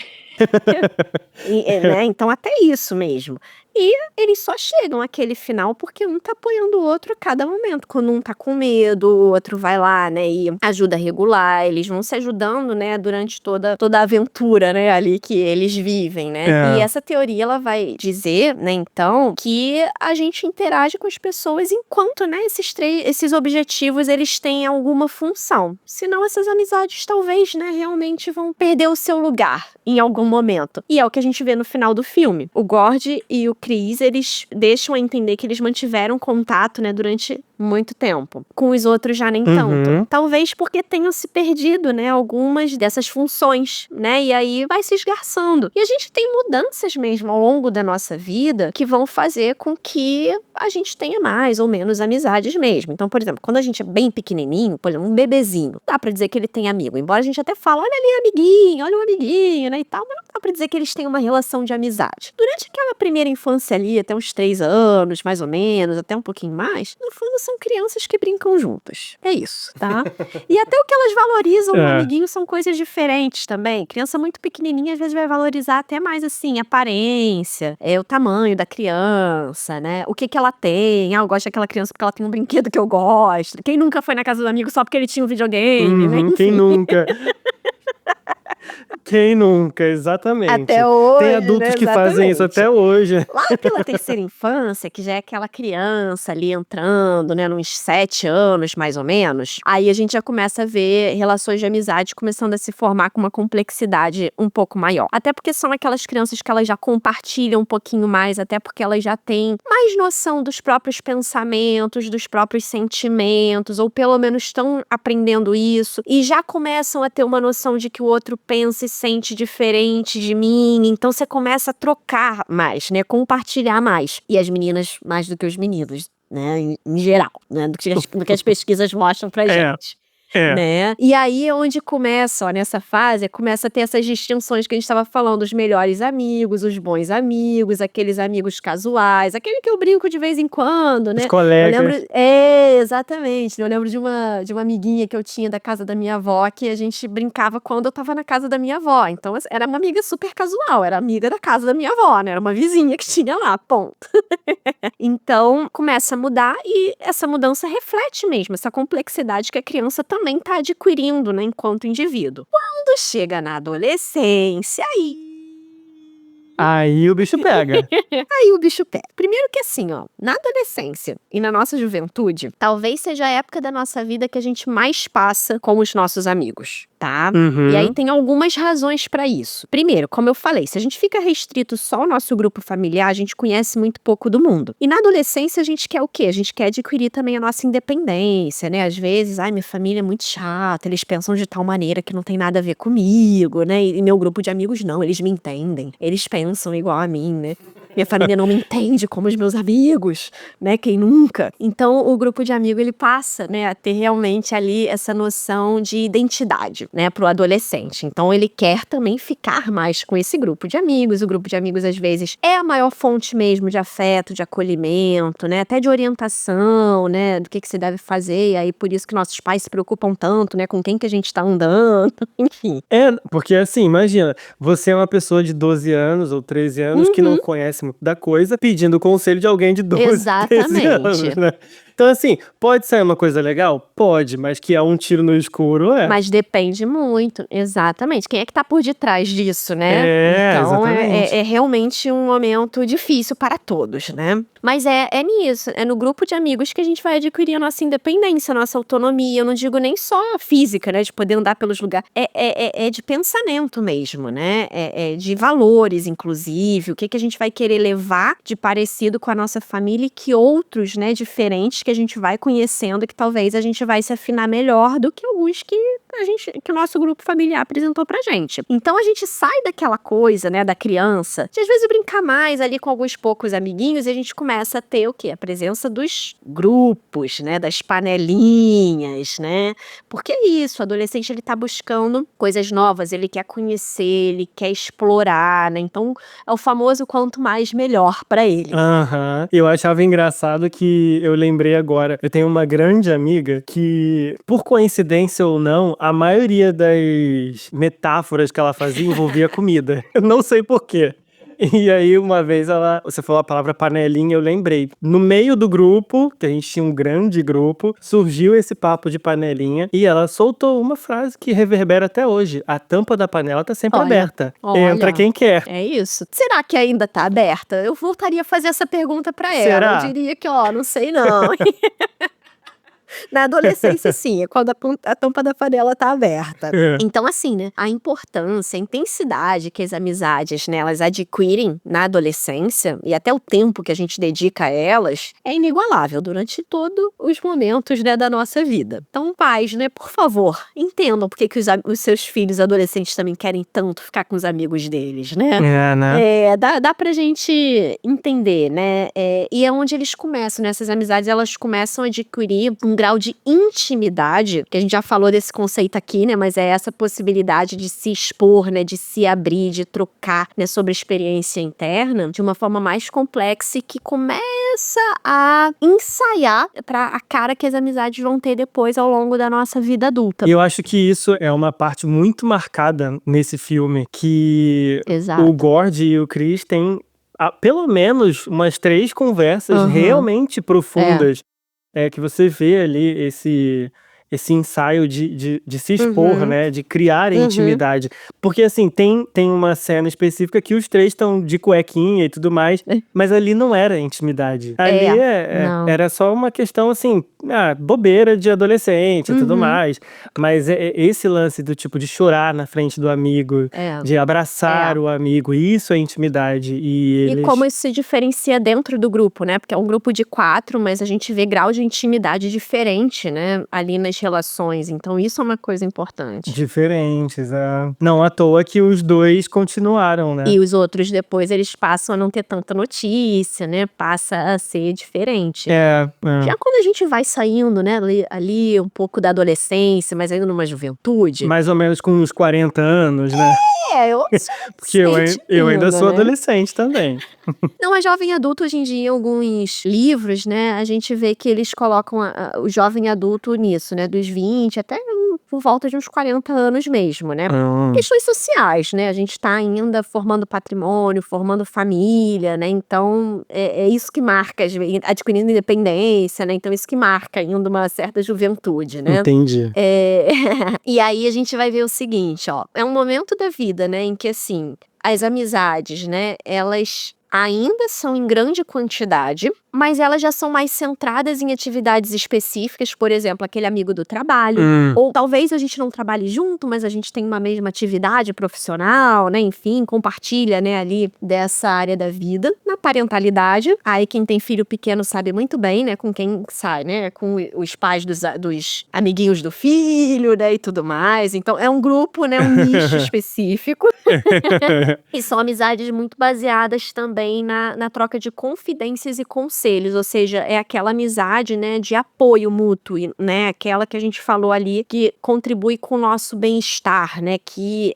C: Né? Então até isso mesmo. E eles só chegam àquele final porque um tá apoiando o outro a cada momento. Quando um tá com medo, o outro vai lá, né, e ajuda a regular. Eles vão se ajudando, né, durante toda a aventura, né, ali que eles vivem, né. E essa teoria, ela vai dizer, né, então, que a gente interage com as pessoas enquanto, né, esses objetivos, eles têm alguma função. Senão essas amizades talvez, né, realmente vão perder o seu lugar em algum momento. E é o que a gente vê no final do filme. O Gord e o Chris, eles deixam a entender que eles mantiveram contato, né, durante muito tempo. Com os outros já nem tanto. Talvez porque tenham se perdido, né, algumas dessas funções, né? E aí vai se esgarçando. E a gente tem mudanças mesmo ao longo da nossa vida que vão fazer com que a gente tenha mais ou menos amizades mesmo. Então, por exemplo, quando a gente é bem pequenininho, por exemplo, um bebezinho, dá pra dizer que ele tem amigo. Embora a gente até fale, olha ali amiguinho, olha o amiguinho, né, e tal, mas não dá pra dizer que eles têm uma relação de amizade. Durante aquela primeira infância ali, até uns 3 anos, mais ou menos, até um pouquinho mais, no fundo são crianças que brincam juntas. É isso, tá? E até o que elas valorizam no amiguinho são coisas diferentes também. Criança muito pequenininha, às vezes vai valorizar até mais, assim, a aparência, o tamanho da criança, né? O que ela tem. Eu gosto daquela criança porque ela tem um brinquedo que eu gosto. Quem nunca foi na casa do amigo só porque ele tinha um videogame, né?
D: Quem nunca? Quem nunca, exatamente.
C: Até hoje,
D: tem adultos
C: né?
D: que fazem isso até hoje.
C: Lá pela terceira infância, que já é aquela criança ali entrando, né, nos 7 anos, mais ou menos, aí a gente já começa a ver relações de amizade começando a se formar com uma complexidade um pouco maior. Até porque são aquelas crianças que elas já compartilham um pouquinho mais, até porque elas já têm mais noção dos próprios pensamentos, dos próprios sentimentos, ou pelo menos estão aprendendo isso, e já começam a ter uma noção de que o outro pensa e sente diferente de mim, então você começa a trocar mais, né, compartilhar mais. E as meninas mais do que os meninos, né, em geral, né, do que as pesquisas mostram pra gente. Né? E aí é onde começa, ó, nessa fase, começa a ter essas distinções que a gente estava falando, os melhores amigos, os bons amigos, aqueles amigos casuais, aquele que eu brinco de vez em quando, né?
D: Os colegas.
C: Eu lembro, exatamente. Eu lembro de uma amiguinha que eu tinha da casa da minha avó, que a gente brincava quando eu tava na casa da minha avó. Então, era uma amiga super casual, era amiga da casa da minha avó, né? Era uma vizinha que tinha lá, ponto. Então, começa a mudar e essa mudança reflete mesmo essa complexidade que a criança também está adquirindo, né, enquanto indivíduo. Quando chega na adolescência,
D: Aí o bicho pega.
C: Aí o bicho pega. Primeiro que assim, ó, na adolescência e na nossa juventude, talvez seja a época da nossa vida que a gente mais passa com os nossos amigos, tá? E aí tem algumas razões pra isso. Primeiro, como eu falei, se a gente fica restrito só ao nosso grupo familiar, a gente conhece muito pouco do mundo. E na adolescência a gente quer o quê? A gente quer adquirir também a nossa independência, né? Às vezes, minha família é muito chata, eles pensam de tal maneira que não tem nada a ver comigo, né? E meu grupo de amigos não, eles me entendem. Eles pensam igual a mim, né? Minha família não me entende como os meus amigos, né? Quem nunca? Então, o grupo de amigos, ele passa, né, a ter realmente ali essa noção de identidade, né, pro adolescente. Então, ele quer também ficar mais com esse grupo de amigos. O grupo de amigos, às vezes, é a maior fonte mesmo de afeto, de acolhimento, né? Até de orientação, né? Do que você deve fazer. E aí, por isso que nossos pais se preocupam tanto, né? Com quem que a gente tá andando, enfim.
D: Porque assim, imagina, você é uma pessoa de 12 anos ou 13 anos que não conhece muito da coisa, pedindo conselho de alguém de 12, 13 anos, né? Então, assim, pode sair uma coisa legal? Pode, mas que é um tiro no escuro,
C: Mas depende muito, exatamente. Quem é que tá por detrás disso, né? Então, é realmente um momento difícil para todos, né? Mas é nisso, é no grupo de amigos que a gente vai adquirir a nossa independência, a nossa autonomia. Eu não digo nem só física, né? De poder andar pelos lugares. É de pensamento mesmo, né? É de valores, inclusive. O que a gente vai querer levar de parecido com a nossa família e que outros, né, diferentes que a gente vai conhecendo, que talvez a gente vai se afinar melhor do que alguns que o nosso grupo familiar apresentou pra gente. Então a gente sai daquela coisa, né, da criança, de às vezes brincar mais ali com alguns poucos amiguinhos, e a gente começa a ter o quê? A presença dos grupos, né, das panelinhas, né? Porque é isso, o adolescente, ele tá buscando coisas novas, ele quer conhecer, ele quer explorar, né? Então é o famoso quanto mais melhor pra ele.
D: Eu achava engraçado que eu lembrei agora, eu tenho uma grande amiga que, por coincidência ou não, a maioria das metáforas que ela fazia envolvia comida. Eu não sei porquê. E aí, uma vez, você falou a palavra panelinha, eu lembrei. No meio do grupo, que a gente tinha um grande grupo, surgiu esse papo de panelinha e ela soltou uma frase que reverbera até hoje. A tampa da panela tá sempre aberta. Entra quem quer.
C: É isso. Será que ainda tá aberta? Eu voltaria a fazer essa pergunta pra ela.
D: Será?
C: Eu diria que, não sei não. Na adolescência, sim, é quando a tampa da panela tá aberta.
D: É.
C: Então, assim, né, a importância, a intensidade que as amizades, né, elas adquirem na adolescência e até o tempo que a gente dedica a elas é inigualável durante todos os momentos, né, da nossa vida. Então, pais, né, por favor, entendam por que os seus filhos adolescentes também querem tanto ficar com os amigos deles, né?
D: É, né?
C: Dá pra gente entender, né? E é onde eles começam, né? Essas amizades, elas começam a adquirir um grau de intimidade, que a gente já falou desse conceito aqui, né? Mas é essa possibilidade de se expor, né? De se abrir, de trocar, né? Sobre a experiência interna de uma forma mais complexa e que começa a ensaiar para a cara que as amizades vão ter depois ao longo da nossa vida adulta.
D: E eu acho que isso é uma parte muito marcada nesse filme, que
C: Exato.
D: o Gord e o Chris têm pelo menos umas 3 conversas realmente profundas, que você vê ali esse ensaio de se expor, né, de criar intimidade. Porque, assim, tem uma cena específica que os 3 estão de cuequinha e tudo mais, mas ali não era intimidade. Ali
C: não.
D: era só uma questão, assim, bobeira de adolescente e tudo mais. Mas esse lance do tipo de chorar na frente do amigo, de abraçar o amigo, isso é intimidade. E
C: como isso se diferencia dentro do grupo, né? Porque é um grupo de 4, mas a gente vê grau de intimidade diferente, né? Ali nas relações. Então, isso é uma coisa importante.
D: Diferentes, Não à toa que os 2 continuaram, né?
C: E os outros depois, eles passam a não ter tanta notícia, né? Passa a ser diferente. Já quando a gente vai saindo, né? Ali um pouco da adolescência, mas ainda numa juventude.
D: Mais ou menos com uns 40 anos, né?
C: Eu
D: Porque eu ainda sou adolescente também.
C: Não, a jovem adulto, hoje em dia, em alguns livros, né, a gente vê que eles colocam o jovem adulto nisso, né, dos 20 até por volta de uns 40 anos mesmo, né. Questões sociais, né, a gente tá ainda formando patrimônio, formando família, né, então é isso que marca, adquirindo independência, né, então isso que marca ainda uma certa juventude, né.
D: Entendi.
C: E aí a gente vai ver o seguinte, ó, é um momento da vida, né, em que, assim, as amizades, né, elas ainda são em grande quantidade, mas elas já são mais centradas em atividades específicas, por exemplo, aquele amigo do trabalho, ou talvez a gente não trabalhe junto, mas a gente tem uma mesma atividade profissional, né, enfim, compartilha, né, ali dessa área da vida. Na parentalidade, aí quem tem filho pequeno sabe muito bem, né, com quem sai, né, com os pais dos amiguinhos do filho, né, e tudo mais. Então, é um grupo, né, um nicho específico. E são amizades muito baseadas também na troca de confidências e conselhos, ou seja, é aquela amizade, né, de apoio mútuo, né, aquela que a gente falou ali, que contribui com o nosso bem-estar, né, que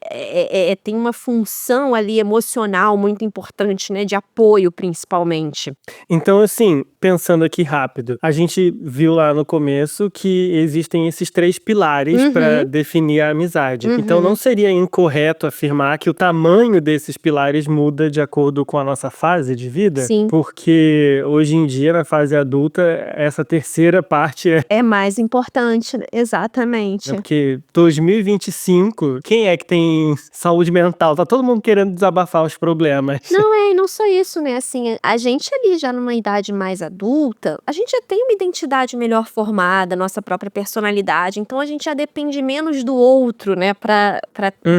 C: tem uma função ali emocional muito importante, né, de apoio principalmente.
D: Então, assim, pensando aqui rápido, a gente viu lá no começo que existem esses 3 pilares para definir a amizade. Então, não seria incorreto afirmar que o tamanho desses pilares muda de acordo com a nossa fase de vida?
C: Sim.
D: Porque hoje em dia, na fase adulta, essa terceira parte
C: é mais importante, exatamente.
D: Porque 2025, quem é que tem saúde mental? Tá todo mundo querendo desabafar os problemas.
C: Não, e não só isso, né, assim, a gente ali já numa idade mais adulta, a gente já tem uma identidade melhor formada, nossa própria personalidade, então a gente já depende menos do outro, né, pra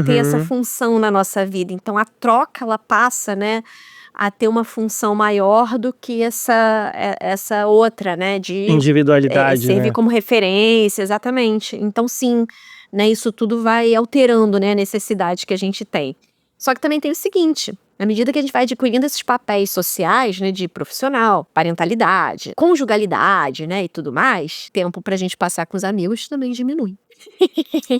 C: ter essa função na nossa vida. Então a troca, ela passa, né, a ter uma função maior do que essa outra, né, de
D: individualidade,
C: servir
D: né?
C: como referência, exatamente. Então, sim, né, isso tudo vai alterando, né, a necessidade que a gente tem. Só que também tem o seguinte, à medida que a gente vai adquirindo esses papéis sociais, né, de profissional, parentalidade, conjugalidade, né, e tudo mais, tempo pra gente passar com os amigos também diminui.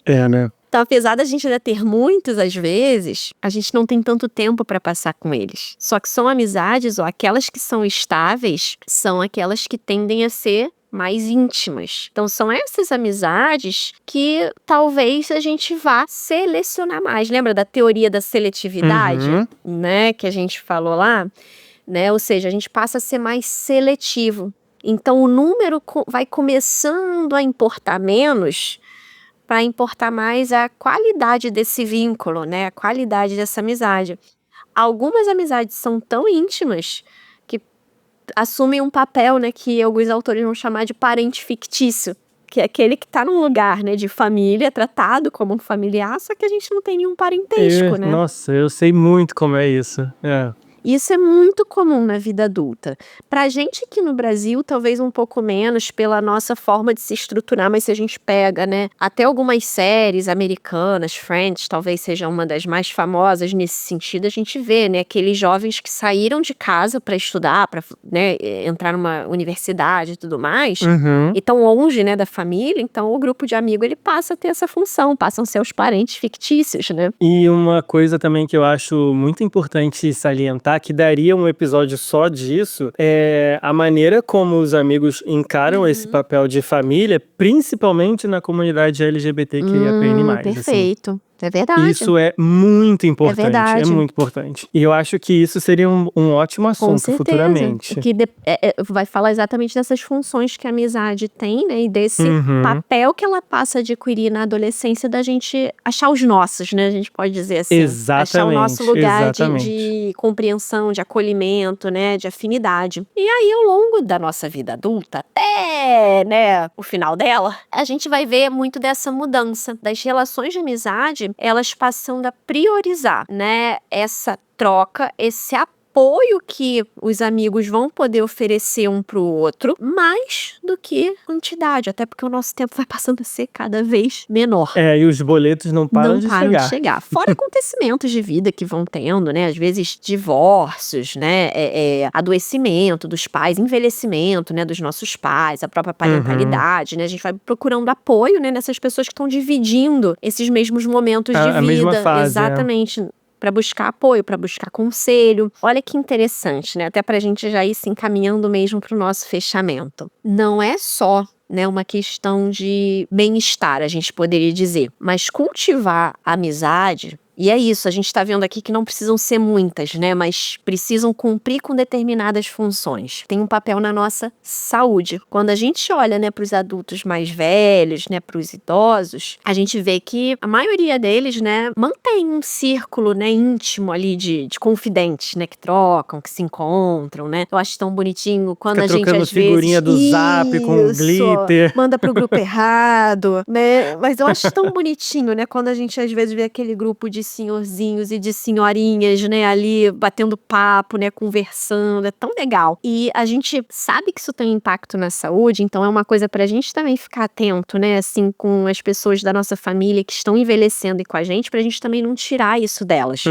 D: Né?
C: Então, apesar da gente ainda ter muitos, às vezes, a gente não tem tanto tempo para passar com eles. Só que são amizades, ou aquelas que são estáveis, são aquelas que tendem a ser mais íntimas. Então, são essas amizades que talvez a gente vá selecionar mais. Lembra da teoria da seletividade, né, que a gente falou lá? Né? Ou seja, a gente passa a ser mais seletivo. Então, o número vai começando a importar menos, para importar mais a qualidade desse vínculo, né? A qualidade dessa amizade. Algumas amizades são tão íntimas que assumem um papel, né, que alguns autores vão chamar de parente fictício. que é aquele que tá num lugar, né, de família, tratado como um familiar, só que a gente não tem nenhum parentesco, né?
D: Nossa, eu sei muito como é isso.
C: Isso é muito comum na vida adulta. Pra gente aqui no Brasil, talvez um pouco menos pela nossa forma de se estruturar, mas se a gente pega, né, até algumas séries americanas, Friends, talvez seja uma das mais famosas nesse sentido, a gente vê, né, aqueles jovens que saíram de casa pra estudar, pra, né, entrar numa universidade e tudo mais, e tão longe, né, da família, então o grupo de amigo, ele passa a ter essa função, passam a ser os parentes fictícios, né?
D: E uma coisa também que eu acho muito importante salientar, que daria um episódio só disso, é a maneira como os amigos encaram esse papel de família, principalmente na comunidade LGBTQIAPN+.
C: Perfeito.
D: Assim.
C: É verdade.
D: Isso é muito importante.
C: É verdade.
D: É muito importante. E eu acho que isso seria um ótimo assunto futuramente.
C: Porque vai falar exatamente dessas funções que a amizade tem, né? E desse papel que ela passa a adquirir na adolescência da gente achar os nossos, né? A gente pode dizer assim.
D: Exatamente.
C: Achar o nosso lugar de compreensão, de acolhimento, né? De afinidade. E aí, ao longo da nossa vida adulta, até, né, o final dela, a gente vai ver muito dessa mudança das relações de amizade, elas passando a priorizar, né, essa troca, esse apoio que os amigos vão poder oferecer um pro outro, mais do que quantidade, até porque o nosso tempo vai passando a ser cada vez menor.
D: E os boletos não param de chegar.
C: Fora acontecimentos de vida que vão tendo, né, às vezes divórcios, né, adoecimento dos pais, envelhecimento, né, dos nossos pais, a própria parentalidade, né, a gente vai procurando apoio, né, nessas pessoas que estão dividindo esses mesmos momentos de vida.
D: A mesma fase,
C: exatamente. Para buscar apoio, para buscar conselho. Olha que interessante, né? Até pra gente já ir se encaminhando mesmo pro nosso fechamento. Não é só, né, uma questão de bem-estar, a gente poderia dizer, mas cultivar a amizade. E é isso, a gente tá vendo aqui que não precisam ser muitas, né? Mas precisam cumprir com determinadas funções. Tem um papel na nossa saúde. Quando a gente olha, né, pros adultos mais velhos, né, pros idosos, a gente vê que a maioria deles, né, mantém um círculo, né, íntimo ali de confidentes, né, que trocam, que se encontram, né? Eu acho tão bonitinho quando a gente, às
D: figurinha
C: vezes...
D: do Zap com glitter.
C: Manda pro grupo errado, né? Mas eu acho tão bonitinho, né, quando a gente, às vezes, vê aquele grupo de senhorzinhos e de senhorinhas, né, ali batendo papo, né, conversando, é tão legal. E a gente sabe que isso tem impacto na saúde, então é uma coisa pra gente também ficar atento, né, assim, com as pessoas da nossa família que estão envelhecendo e com a gente, pra gente também não tirar isso delas.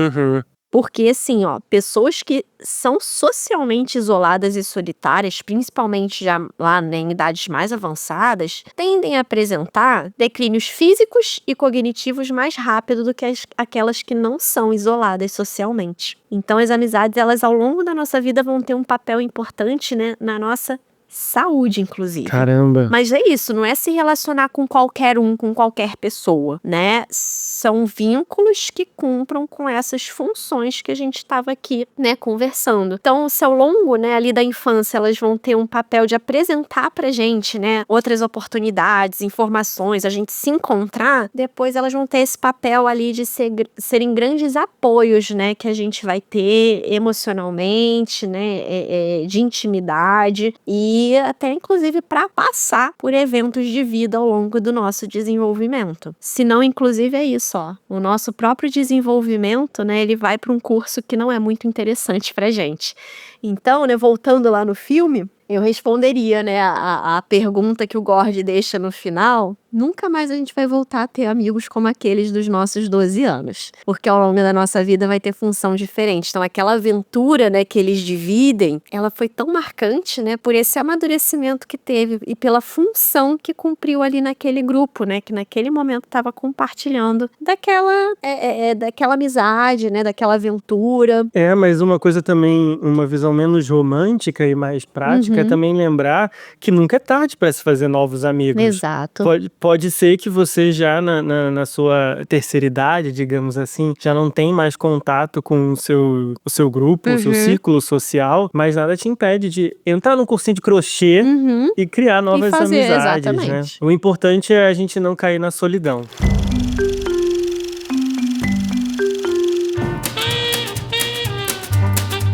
C: Porque, assim, ó, pessoas que são socialmente isoladas e solitárias, principalmente já lá, né, em idades mais avançadas, tendem a apresentar declínios físicos e cognitivos mais rápido do que aquelas que não são isoladas socialmente. Então, as amizades, elas ao longo da nossa vida vão ter um papel importante, né, na nossa saúde, inclusive.
D: Caramba.
C: Mas é isso, não é se relacionar com qualquer um, com qualquer pessoa, né? São vínculos que cumpram com essas funções que a gente estava aqui, né, conversando. Então, se ao longo, né, ali da infância, elas vão ter um papel de apresentar pra gente, né, outras oportunidades, informações, a gente se encontrar, depois elas vão ter esse papel ali de serem grandes apoios, né, que a gente vai ter emocionalmente, né, de intimidade e até inclusive para passar por eventos de vida ao longo do nosso desenvolvimento. Se não, inclusive é isso, ó, o nosso próprio desenvolvimento, né, ele vai para um curso que não é muito interessante pra gente. Então, né, voltando lá no filme, eu responderia, né, a pergunta que o Gord deixa no final. Nunca mais a gente vai voltar a ter amigos como aqueles dos nossos 12 anos. Porque ao longo da nossa vida vai ter função diferente. Então aquela aventura, né, que eles dividem, ela foi tão marcante, né, por esse amadurecimento que teve e pela função que cumpriu ali naquele grupo, né, que naquele momento estava compartilhando daquela amizade, né, daquela aventura.
D: Mas uma coisa também, uma visão menos romântica e mais prática é também lembrar que nunca é tarde para se fazer novos amigos.
C: Exato.
D: Pode ser que você já na sua terceira idade, digamos assim, já não tem mais contato com o seu grupo, o seu círculo social, mas nada te impede de entrar num cursinho de crochê e criar novas amizades,
C: exatamente,
D: né? O importante é a gente não cair na solidão.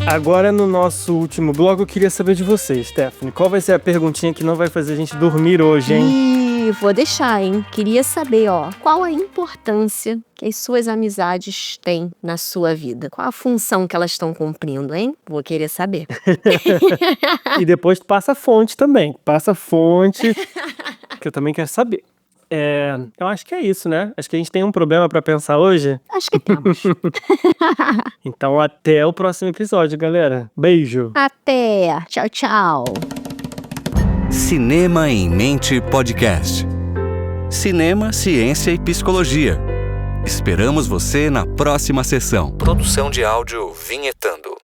D: Agora, no nosso último bloco, eu queria saber de você, Stephanie. Qual vai ser a perguntinha que não vai fazer a gente dormir hoje, hein?
C: E vou deixar, hein? Queria saber, qual a importância que as suas amizades têm na sua vida? Qual a função que elas estão cumprindo, hein? Vou querer saber.
D: E depois passa a fonte também. Passa a fonte, que eu também quero saber. Eu acho que é isso, né? Acho que a gente tem um problema pra pensar hoje.
C: Acho que temos.
D: Então até o próximo episódio, galera. Beijo.
C: Até. Tchau, tchau.
A: Cinema em Mente Podcast. Cinema, ciência e psicologia. Esperamos você na próxima sessão. Produção de áudio Vinhetando.